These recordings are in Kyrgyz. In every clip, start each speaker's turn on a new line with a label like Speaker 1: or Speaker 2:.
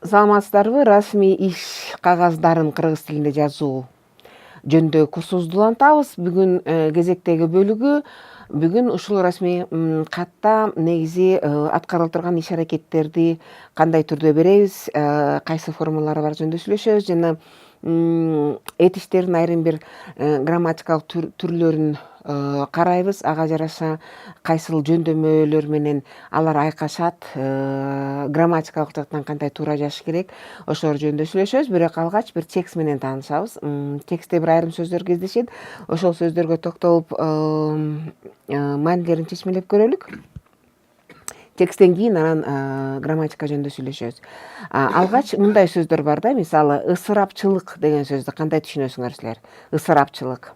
Speaker 1: Саламатсыздарбы? Расмий иш кагаздарын кыргыз тилинде жазуу жөнүндө курсубузду улантабыз. Бүгүн кезектеги бөлүгү бүгүн ушул расмий катта негизи аткарылып турган иш аракеттерди кандай түрдө беребиз, кайсы формалары бар жөнүндө сүйлөшөбүз жана эт иштердин айрым бир грамматикалык түрлөрүн карайбыз. Ага жараша кайсыл жөндөмөлөр менен алар айкашат, грамматикалык жактан кандай туура жазыш керек, ошолор жөнүндө сүйлөшөбүз. Бирок алгач бир текст менен таанышабыз. Текстте бир айрым сөздөр кездешет. Ошол сөздөргө токтолуп маанилерин чечмелеп көрөлүк. Тексттен кийин анан грамматика жөнүндө сүйлөшөбүз. Алгач мындай сөздөр бар да, мисалы ысырапчылык деген сөздү кандай түшүнөсүңөр силер? Ысырапчылык.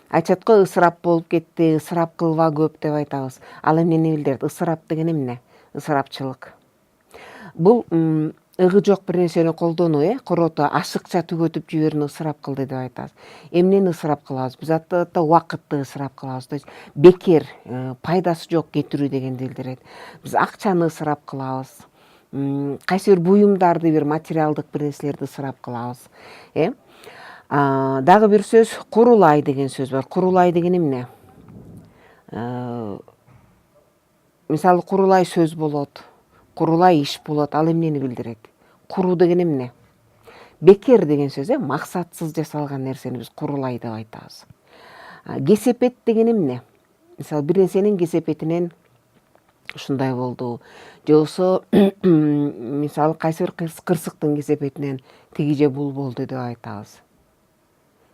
Speaker 1: Айтышат го, ысырап болуп кетти, ысырап кылба көп деп айтабыз. Ал эмнени билдирет? Ысырап деген эмне? Ысырапчылык. Бул ыгы жок бир нерсени колдонуу, корото ашыкча түгөтүп жиберүүнү ысырап кылды деп айтабыз. Эмнени ысырап кылабыз? Биз атта убакытты ысырап кылабыз. То есть бекер, пайдасы жок кетирүү дегенди билдирет. Биз акчаны ысырап кылабыз. Кайсы бир буюмдарды, бир материалдык бир нерселерди ысырап кылабыз. Дагы бир сөз курулай деген сөз бар. Курулай деген эмне? Мисалы курулай сөз болот, курулай иш болот. Ал эмнени билдирет? Куруу деген эмне? Бекер деген сөз, максатсыз жасалган нерсени биз курулай деп айтабыз. Кесепет деген эмне? Мисалы бир нерсенин кесепетинен ушундай болду, же болбосо мисалы кайсы бир кырсыктын кесепетинен тиги же бул болду деп айтабыз.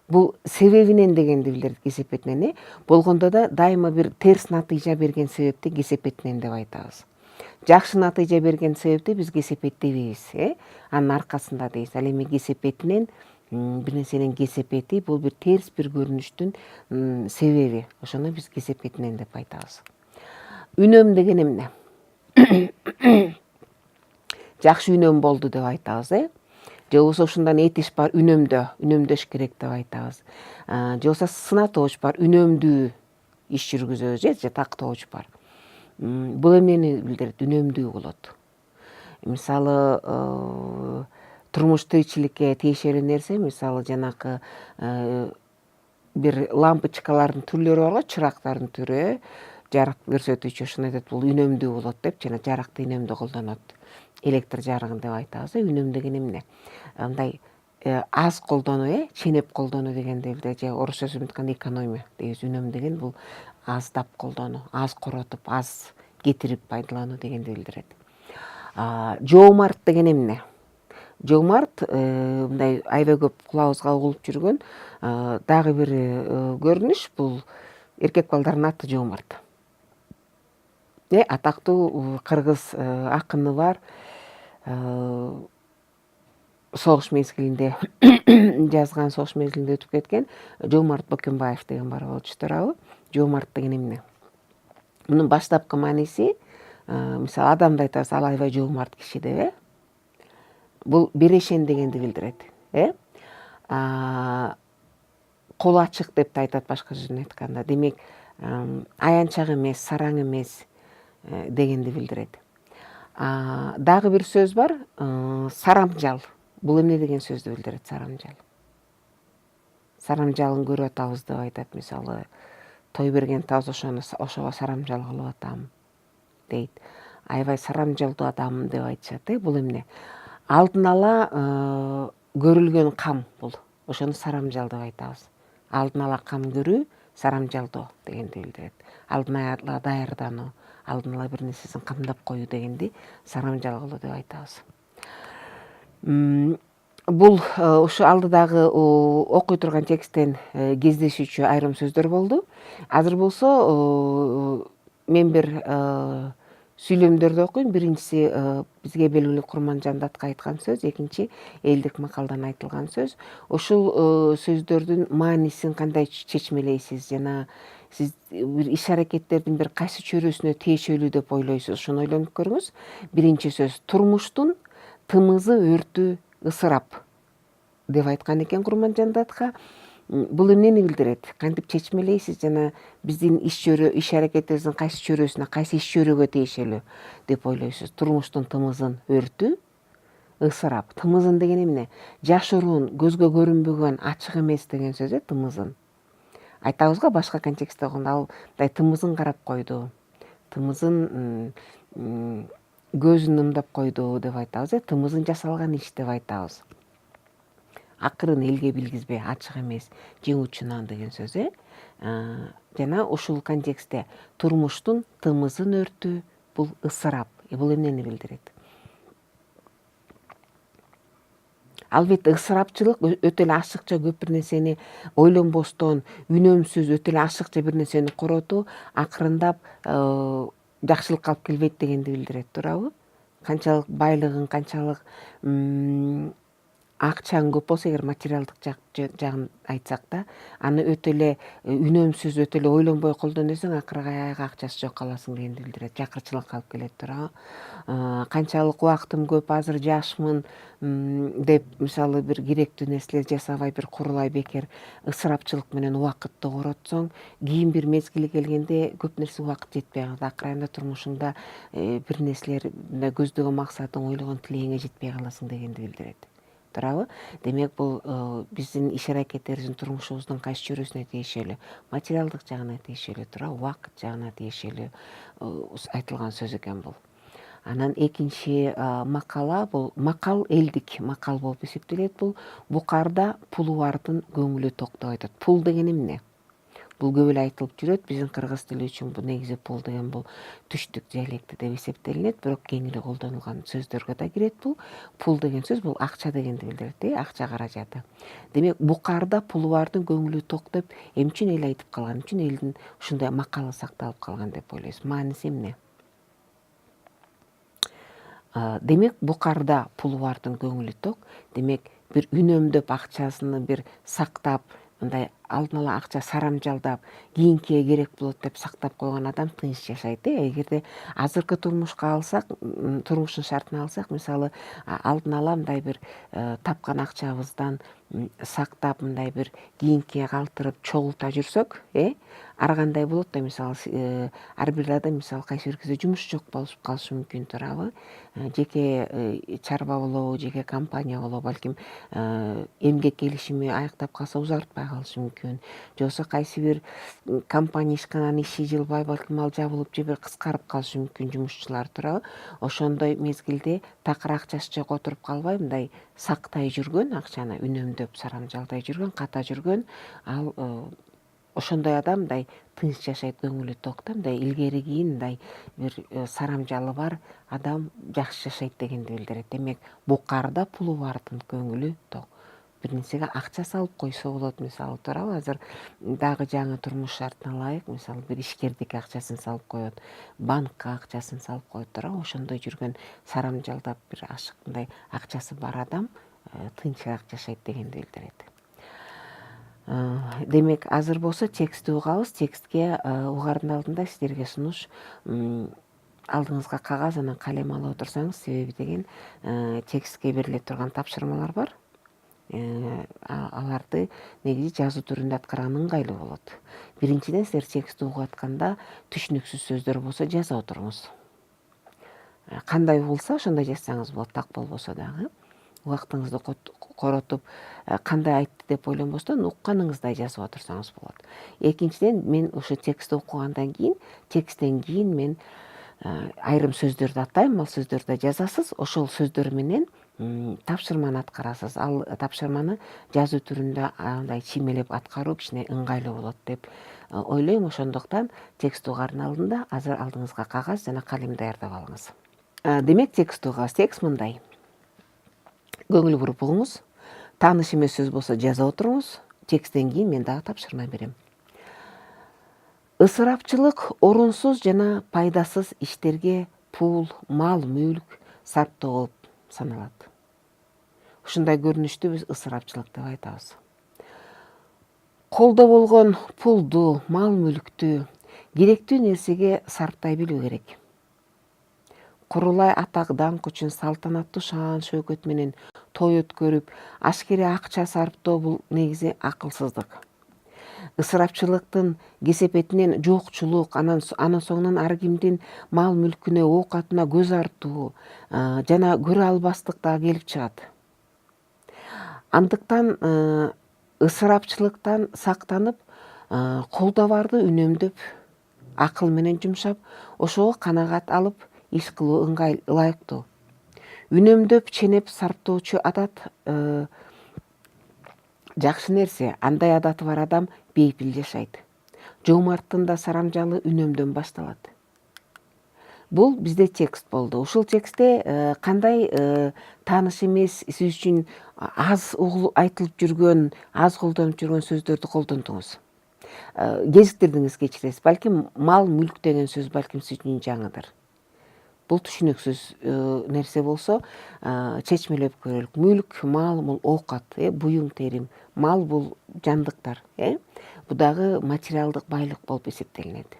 Speaker 1: Бул себебинен дегенди билдирет, кесепетинен. Болгондо да дайыма бир терс натыйжа берген себепти кесепетинен деп айтабыз. Жакшы натыйжа берген себепти биз кесепет дебейбиз, анын аркасында дейбиз. Ал эми кесепетинен, бир нерсенин кесепети бул бир терс бир көрүнүштүн себеби. Ошону биз кесепетинен деп айтабыз. Үнөм деген эмне? Жакшы үнөм болду деп айтабыз, же болбосо ушундан этиш бар, үнөмдөш керек деп айтабыз. Же болбосо сынатооч бар, үнөмдүү иш жүргүзөбүз, же тактооч бар. Бул эмнени билдирет? Үнөмдүү болот. Мисалы турмуш тиричиликке тиешелүү нерсе, мисалы жанакы бир лампочкалардын түрлөрү бар го, чырактардын түрү, жарык көрсөтүүчү, ошону айтат, бул үнөмдүү болот деп, жана жарыкты үнөмдүү колдонот. Электр жарыгын деп айтабыз. Үнөм деген эмне? Мындай аз колдонуу, ченеп колдонуу дегенди билдирет. Же орусча сөзүн айтканда экономия дейбиз. Үнөм деген бул аздап колдонуу, аз коротуп, аз кетирип пайдалануу дегенди билдирет. Жоомарт деген эмне? Жоомарт мындай аябай көп кулагыбызга угулуп жүргөн дагы бир көрүнүш. Бул эркек балдардын аты Жоомарт. Атактуу кыргыз акыны бар. Согуш мезгилинде жазган, согуш мезгилинде өтүп кеткен Жоомарт Бөкөнбаев деген бар болчу, туурабы? Жоомарт деген эмне? Мунун баштапкы мааниси, мисалы адамды айтабыз, ал аябай жоомарт киши деп, бул берешен дегенди билдирет, колу ачык деп да айтат, башка сөзүн айтканда. Демек, аянчак эмес, сараң эмес дегенди билдирет. Дагы бир сөз бар, сарамжал. Бул эмне деген сөздү билдирет? Сарамжал. Сарамжалын көрүп атабыз деп айтат. Мисалы, той берген атабыз, ошого сарамжал кылып атам дейт. Аябай сарамжалдуу адам деп айтышат. Бул эмне? Алдын ала көрүлгөн кам бул. Ошону сарамжал деп айтабыз. Алдын ала кам көрүү, сарамжалдоо дегенди билдирет. Алдын ала даярдануу, алдын ала бир нерсесин камдап коюу дегенди сарамжал кылуу деп айтабыз. Бул ушу алдыдагы окуй турган тексттен кездешүүчү айрым сөздөр болду. Азыр болсо мен бир сүйлөмдөрдү окуйм. Биринчиси бизге белгилүү Курманжан Датка айткан сөз, экинчи Элдик макалдан айтылган сөз. Ушул сөздөрдүн маанисин кандай чечмелейсиз, жана сиз бир иш аракеттердин бир кайсы чөйрөсүнө тиешелүү деп ойлойсуз, ошону ойлонуп көрүңүз. Биринчи сөз турмуштун тымызы өртү ысырап деп айткан экен Курманжан Датка. Бул эмнени билдирет? Кантип чечмелейсиз, жана биздин иш аракетибиздин кайсы чөйрөсүнө, кайсы иш чөйрөгө тиешелүү деп ойлойсуз? Турмуштун тымызын өртүү ысырап. Тымызын деген эмне? Жашыруун, көзгө көрүнбөгөн, ачык эмес деген сөз тымызын. Айтабыз го башка контекстте болгондо ал мындай тымызын карап койду. Тымызын көзүн ымдап койду деп айтабыз. Тымызын жасалган иш деп айтабыз. Акырын элге билгизбей, ачык эмес, жеңүүчүнан деген сөз жана ушул контекстте турмуштун тымызын өртүү бул ысырап. Бул эмнени билдирет? Албетте ысырапчылык өтө эле ашыкча көп бир нерсени ойлонбостон, үнөмсүз өтө эле ашыкча бир нерсени коротуу акырындап жакшылыкка алып келбейт дегенди билдирет, туурабы? Канчалык байлыгың, канчалык акчаң көп болсо, эгер материалдык жагын айтсак да, аны өтө эле үнөмсүз, өтө эле ойлонбой колдонсоң, акыркы аягы акчасы жок каласың дегенди билдирет. Жакырчылыкка алып келет, туурабы? Канчалык убактым көп, азыр жашмын деп мисалы бир керектүү нерселер жасабай, бир курулай бекер ысырапчылык менен убакытты коротсоң, кийин бир мезгили келгенде көп нерсе убакыт жетпей калат. Акыры айында турмушуңда бир нерселер көздөгөн максатың, ойлогон тилегиңе жетпей каласың дегенди билдирет. Туурабы? Демек бул биздин иш аракеттерибиздин, турмушубуздун кайсы чөйрөсүнө тиешелүү, материалдык жагына тиешелүү, туурабы, убакыт жагына тиешелүү айтылган сөз экен бул. Анан экинчи макала, бул макал элдик макал болуп эсептелет. Бул букарда пулу бардын көңүлү ток деп айтат. Пул деген эмне? Бул көп эле айтылып жүрөт. Биздин кыргыз тили үчүн бул негизи пул деген бул түштүк диалекти деп эсептелинет, бирок кең эле колдонулган сөздөргө да кирет бул. Пул деген сөз бул акча дегенди билдирет, акча каражаты. Демек, букарда пулу бардын көңүлү ток деп эмне үчүн эл айтып калган, эмне үчүн элдин ушундай макалы сакталып калган деп ойлойсуз? Мааниси эмне? Демек, букарда пулу бардын көңүлү ток. Демек, бир үнөмдөп акчасыны бир сактап, мындай алдын ала акча сарамжалдап, кийинкиге керек болот деп сактап койгон адам тынч жашайт. Эгерде азыркы турмушка алсак, турмуштун шартына алсак, мисалы алдын ала мындай бир тапкан акчабыздан сактап, мындай бир кийинкиге калтырып чогулта жүрсөк, ар кандай болот да, мисалы ар бир адам мисалы кайсы бир кезде жумуш жок болуп калышы мүмкүн, туурабы? Жеке чарба болобу, жеке компания болобу, балким эмгек келишими аяктап калса узартпай калышы мүмкүн. Же болбосо кайсы бир компания ишкананын иши жылбай, балким ал жабылып же бир кыскарып калышы мүмкүн жумушчулар, туурабы? Ошондой мезгилде такыр акчасы жок отуруп калбай, мындай сактай жүргөн, акчаны үнөмдөп сарамжалдай жүргөн, ката жүргөн, ал ошондой адам мындай тынч жашайт, көңүлү ток да, мындай илгери кийин мындай бир сарамжалы бар адам жакшы жашайт дегенди билдирет. Демек, букарда пулу бардын көңүлү ток. Бир нерсеге акча салып койсо болот, мисалы, туурабы? Азыр дагы жаңы турмуш шартына ылайык, мисалы, бир ишкердикке акчасын салып коет, банкка акчасын салып коет, туурабы? Ошондой жүргөн, сарамжалдап бир ашык мындай акчасы бар адам тынчыраак жашайт дегенди билдирет. Демек, азыр болсо текстти угабыз. Текстке угаардын алдында сиздерге сунуш, алдыңызга кагаз анан калем ала отурсаңыз, себеби деген текстке бериле турган тапшырмалар бар. Аларды негизи жазуу түрүндө аткарган ыңгайлуу болот. Биринчиден, силер текстти угуп атканда түшүнүксүз сөздөр болсо жаза отуруңуз. Кандай болсо ошондой жазсаңыз болот, так болбосо дагы. Убактыңызды коротуп, кандай айтты деп ойлонбостон, укканыңыздай жазып отурсаңыз болот. Экинчиден, мен ушу текстти окугандан кийин, тексттен кийин мен айрым сөздөрдү атайм, ал сөздөрдү жазасыз, ошол сөздөр менен тапшырманы аткарасыз. Ал тапшырманы жазуу түрүндө андай чимелеп аткаруу кичине ыңгайлуу болот деп ойлойм. Ошондуктан текстти угаардын алдында азыр алдыңызга кагаз жана калем даярдап алыңыз. Демек, текстти угабыз. Текст мындай: көңүл буруп угуңуз, тааныш эмес сөз болсо жаза отуруңуз. Тексттен кийин мен дагы тапшырма берем. Ысырапчылык орунсуз жана пайдасыз иштерге пул, мал, мүлк сарптоо болуп саналат. Ушундай көрүнүштү биз ысырапчылык деп айтабыз. Колдо болгон пулду, мал, мүлктү керектүү нерсеге сарптай билүү керек. Курулай атак даңк үчүн салтанаттуу шаан шөкөт менен той өткөрүп, ашкере акча сарптоо бул негизи акылсыздык. ысырапчылыктын кесепетинен жокчулук, анан соңунан ар кимдин мал мүлкүнө, оокатына көз артуу жана көрө албастык да келип чыгат. Андыктан ысырапчылыктан сактанып, колдо барды үнөмдөп, акыл менен жумшап, ошого канагат алып иш кылуу ылайыктуу. Үнөмдөп, ченеп сарптоочу адат жакшы нерсе. Андай адаты бар адам бейпил жашайт. Жомарттын да сарамжалы үнөмдөн башталат. Бул бизде текст болду. Ушул текстте кандай тааныш эмес, сиз үчүн аз айтылып жүргөн, аз колдонуп жүргөн сөздөрдү колдондуңуз. Кезиктирдиңиз, кечиресиз. Балким мал, мүлк деген сөз балким сиз үчүн жаңыдыр. Бул түшүнүксүз нерсе болсо, чечмелеп көрөлүк. Мүлк, мал бул оокат, буюң терим. Мал бул жандыктар, бул дагы материалдык байлык болуп эсептелинет.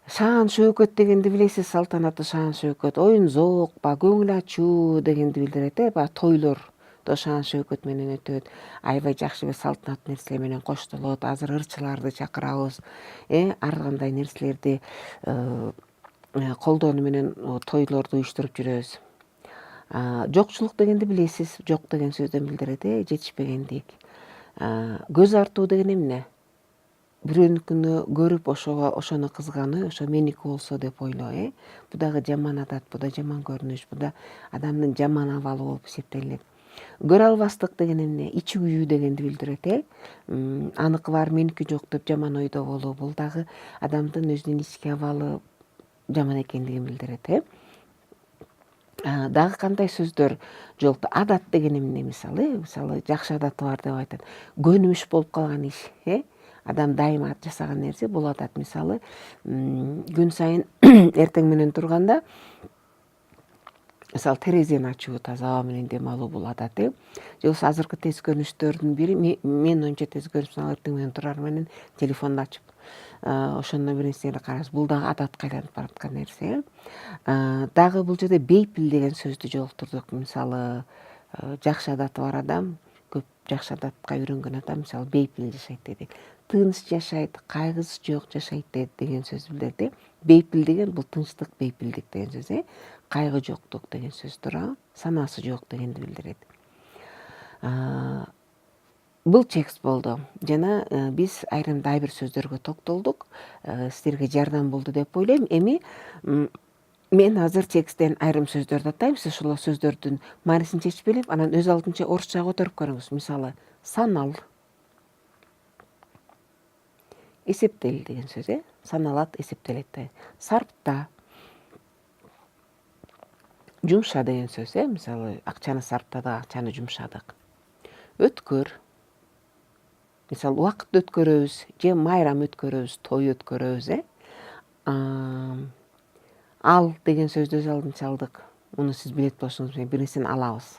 Speaker 1: Шаан шөкөт дегенди билесиз, салтанаттуу шаан шөкөт, оюн зоок, көңүл ачуу дегенди билдирет, тойлор да шаан шөкөт менен өтөт. Аябай жакшы бир салтанаттуу нерселер менен коштолот. Азыр ырчыларды чакырабыз, ар кандай нерселерди колдонуу менен тойлорду уюштуруп жүрөбүз. Жокчулук дегенди билесиз, жок деген сөздөн билдирет, жетишпегендик. Көз артуу деген эмне? Бирөөнүкүнү көрүп, ошону кызгануу, ошо меники болсо деп ойлоо, бул дагы жаман адат, бул да жаман көрүнүш, бул да адамдын жаман абалы болуп эсептелинет. Көрө албастык деген эмне? Ичи күйүү дегенди билдирет, аныкы бар, меники жок деп жаман ойдо болуу, бул дагы адамдын өзүнүн ички абалы жаман экендигин билдирет. Дагы кандай сөздөр жолукту? Адат деген эмне? Мисалы жакшы адаты бар деп айтат. Көнүмүш болуп калган иш, адам дайыма жасаган нерсе, бул адат. Мисалы, күн сайын эртең менен турганда, мисалы, терезени ачуу, таза аба менен дем алуу, бул адат. Же болбосо азыркы тез көрүнүштөрдүн бири, мен оюнча тез көрүп, эртең менен турар менен телефонду ачып, ошондо бир нерсени карайбыз. Бул дагы адатка айланып бараткан нерсе. Дагы бул жерде бейпил деген сөздү жолуктурдук. Мисалы, жакшы адаты бар адам, көп жакшы адатка үйрөнгөн адам, мисалы, бейпил жашайт дедик. Тыныч жашайт, кайгысы жок жашайт деген сөз билдирет. Бейпил деген бул тынчтык, бейпилдик деген сөз, кайгы жоктук деген сөз тура, санасы жок дегенди билдирет. Бул текст болду. Жана биз айрым бир сөздөргө токтолдук. Сиздерге жардам болду деп ойлойм. Эми мен азыр тексттен айрым сөздөрдү атайм. Сиз ошол сөздөрдүн маанисин чечип билип, анан өз алдынча орусчага которуп көрүңүз. Мисалы, санал. Эсептел деген сөз, саналат, эсептелет. Сарпта. Жумша деген сөз, мисалы, акчаны сарптадык, акчаны жумшадык. Өткөр. Мисалы, убакыт өткөрөбүз, же майрам өткөрөбүз, той өткөрөбүз, Ал деген сөздү өз алдынча алдык. Муну сиз билет болушуңуз менен бир нерсени алабыз,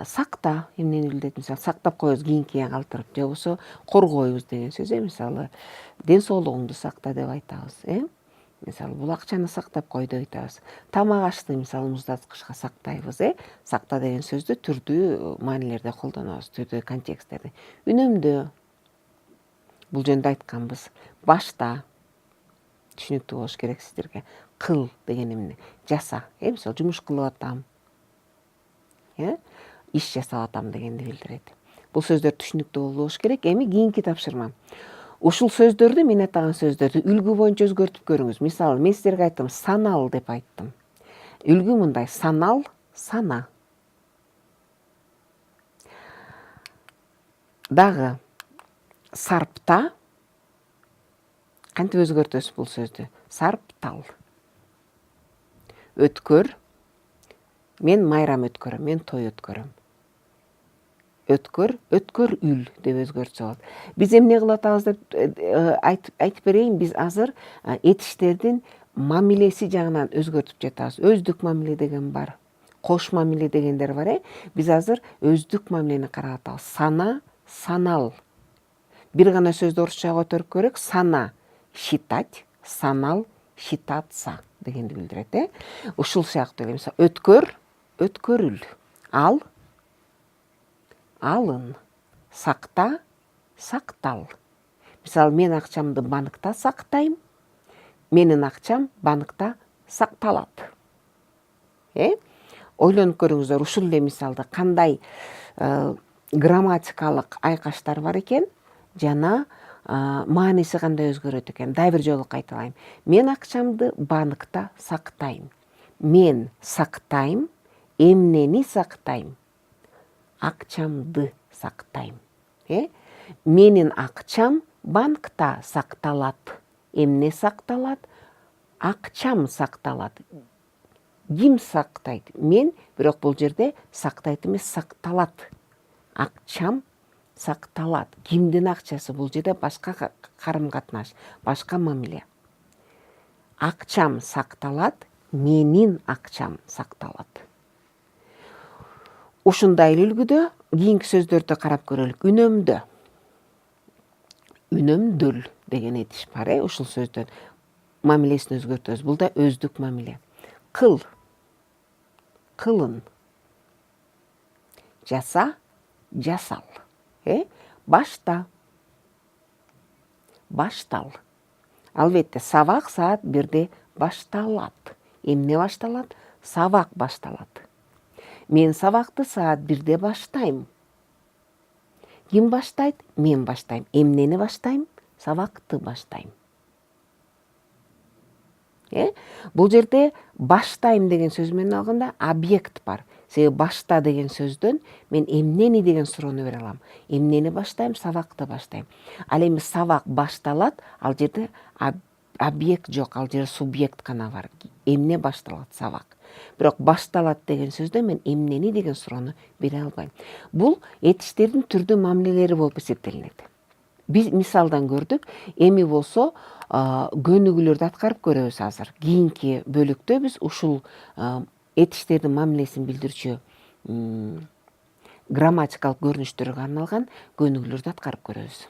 Speaker 1: Сакта эмнени билдирет? Мисалы, сактап коебуз кийинкиге калтырып, же болбосо коргойбуз деген сөз, мисалы, ден соолугуңду сакта деп айтабыз, Мисалы, бул акчаны сактап кой деп айтабыз. Тамак ашты, мисалы, муздаткычка сактайбыз, Сакта деген сөздү түрдүү маанилерде колдонобуз, түрдүү контексттерде. Үнөмдө. Бул жөнүндө айтканбыз. Башта. Түшүнүктүү болуш керек сиздерге. Кыл деген эмне? Жаса, мисалы, жумуш кылып атам, иш жасап атам дегенди билдирет. Бул сөздөр түшүнүктүү болуш керек. Эми кийинки тапшырма. Ушул сөздөрдү, мен атаган сөздөрдү үлгү боюнча өзгөртүп көрүңүз. Мисалы, мен сиздерге айттым, санал деп айттым. Үлгү мындай: санал, сана. Дагы сарпта. Кантип өзгөртөсүз бул сөздү? Сарптал. Өткөр. Мен майрам өткөрөм, мен той өткөрөм. Өткөр, өткөр үл деп өзгөртсө болот. Биз эмне кылып атабыз деп айтып берейин. Биз азыр этиштердин мамилеси жагынан өзгөртүп жатабыз. Өздүк мамиле деген бар, кош мамиле дегендер бар, Биз азыр өздүк мамилени карап атабыз. Сана, санал. Бир гана сөздү орусчага которуп көрөк. Сана — считать, санал — считаться дегенди билдирет, Ушул сыяктуу эле. Мисалы, өткөр, өткөрүл. Ал — алын. Сакта, сактал. Мисалы, мен акчамды банкта сактайм, менин акчам банкта сакталат. Ойлонуп көрүңүздөр, ушул эле мисалда кандай грамматикалык айкаштар бар экен жана мааниси кандай өзгөрөт экен. Дагы бир жолу кайталайм. Мен акчамды банкта сактайм. Мен сактайм, эмнени сактайм? Акчамды сактайм. Менин акчам банкта сакталат. Эмне сакталат? Акчам сакталат. Ким сактайт? Мен, бирок бул жерде сактайт эмес, сакталат. Акчам сакталат. Кимдин акчасы? Бул жерде башка карым-катнаш, башка мамиле. Акчам сакталат, менин акчам сакталат. Ушундай эле үлгүдө кийинки сөздөрдү карап көрөлүк. Үнөмдө. Үнөмдүл деген этиш бар, ушул сөздөн мамилесин өзгөртөбүз. Бул да өздүк мамиле. Кыл. Кылын. Жаса, жасал. Башта. Баштал. Албетте, сабак саат 1-де башталат. Эмне башталат? Сабак башталат. Мен сабакты саат 1-де баштайм. Ким баштайт? Мен баштайм. Эмнени баштайм? Сабакты баштайм. Бул жерде баштайм деген сөз менен алганда объект бар. Себеби башта деген сөздөн мен эмнени деген суроону бере алам. Эмнени баштайм? Сабакты баштайм. Ал эми сабак башталат, ал жерде объект жок, ал жерде субъект гана бар. Эмне башталат? Сабак. Бирок башталат деген сөздө мен эмнени деген суроону бере албайм. Бул этиштердин түрдүү мамилелери болуп эсептелинет. Биз мисалдан көрдүк. Эми болсо көнүгүүлөрдү аткарып көрөбүз азыр. Кийинки бөлүктө биз ушул этиштердин мамилесин билдирчү грамматикалык көрүнүштөргө арналган көнүгүүлөрдү аткарып көрөбүз.